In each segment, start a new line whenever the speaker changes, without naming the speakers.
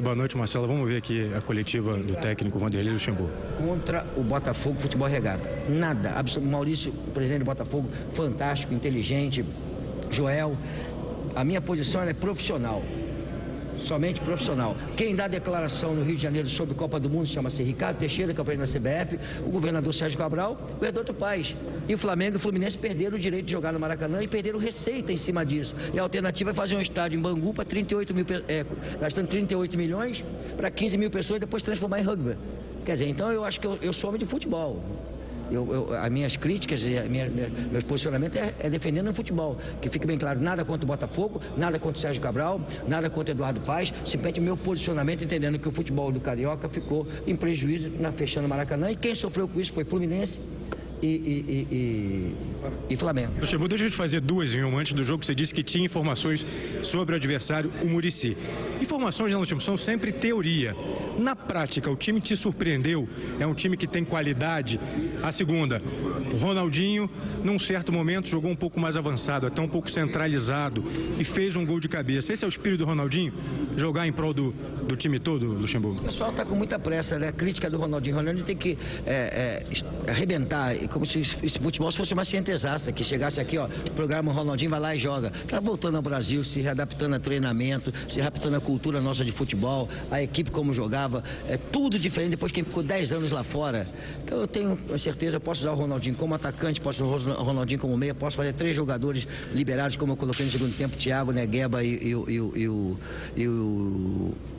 Boa noite, Marcelo. Vamos ver aqui a coletiva do técnico Vanderlei Luxemburgo.
Contra o Botafogo, futebol regata. Nada. Maurício, o presidente do Botafogo, fantástico, inteligente. Joel, a minha posição é profissional. Somente profissional. Quem dá declaração no Rio de Janeiro sobre Copa do Mundo chama-se Ricardo Teixeira, que é o presidente da CBF, o governador Sérgio Cabral, o Eduardo Paes. E o Flamengo e o Fluminense perderam o direito de jogar no Maracanã e perderam receita em cima disso. E a alternativa é fazer um estádio em Bangu para 38 mil, gastando 38 milhões para 15 mil pessoas e depois transformar em rugby. Quer dizer, então eu acho que eu sou homem de futebol. As minhas críticas e meus posicionamentos é defendendo o futebol. Que fique bem claro, nada contra o Botafogo, nada contra o Sérgio Cabral, nada contra o Eduardo Paes, simplesmente meu posicionamento entendendo que o futebol do Carioca ficou em prejuízo fechando o Maracanã e quem sofreu com isso foi Fluminense e Flamengo.
Luxemburgo, deixa eu te fazer duas em uma. Antes do jogo, você disse que tinha informações sobre o adversário, o Muricy. Informações, né, Luxemburgo, são sempre teoria. Na prática, o time te surpreendeu? É um time que tem qualidade? A segunda, o Ronaldinho, num certo momento, jogou um pouco mais avançado, até um pouco centralizado e fez um gol de cabeça. Esse é o espírito do Ronaldinho? Jogar em prol do time todo, Luxemburgo?
O pessoal está com muita pressa, né? A crítica do Ronaldinho. O Ronaldinho tem que arrebentar, como se esse futebol fosse uma ciência exata, que chegasse aqui, ó, programa o Ronaldinho, vai lá e joga. Tá voltando ao Brasil, se readaptando a treinamento, se readaptando a cultura nossa de futebol, a equipe como jogava, é tudo diferente depois que ele ficou 10 anos lá fora. Então eu tenho certeza, posso usar o Ronaldinho como atacante, posso usar o Ronaldinho como meia, posso fazer 3 jogadores liberados, como eu coloquei no segundo tempo, Thiago, Negueba e o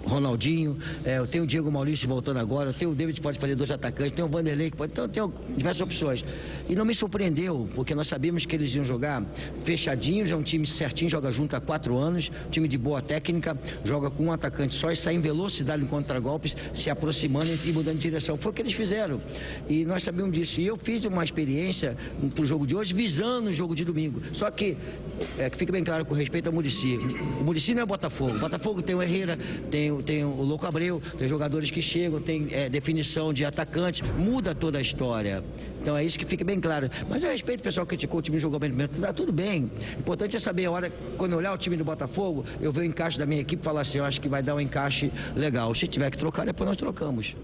Ronaldinho. Eu tenho o Diego Maurício voltando agora, eu tenho o David que pode fazer 2 atacantes, tenho o Vanderlei que pode, então eu tenho diversas opções. E não me surpreendeu, porque nós sabíamos que eles iam jogar fechadinhos, é um time certinho, joga junto há 4 anos, time de boa técnica, joga com um atacante só e sai em velocidade em contragolpes, se aproximando e mudando de direção. Foi o que eles fizeram. E nós sabíamos disso. E eu fiz uma experiência para o jogo de hoje, visando o jogo de domingo. Só que fica bem claro com respeito ao Muricy. O Muricy não é Botafogo. O Botafogo tem o Herrera, tem o Louco Abreu, tem jogadores que chegam, tem definição de atacante, muda toda a história. Então é isso que fica bem claro. Mas eu respeito o pessoal que criticou o time, jogou bem, tá tudo bem. O importante é saber a hora, quando eu olhar o time do Botafogo, eu ver o encaixe da minha equipe e falar assim, eu acho que vai dar um encaixe legal. Se tiver que trocar, depois nós trocamos.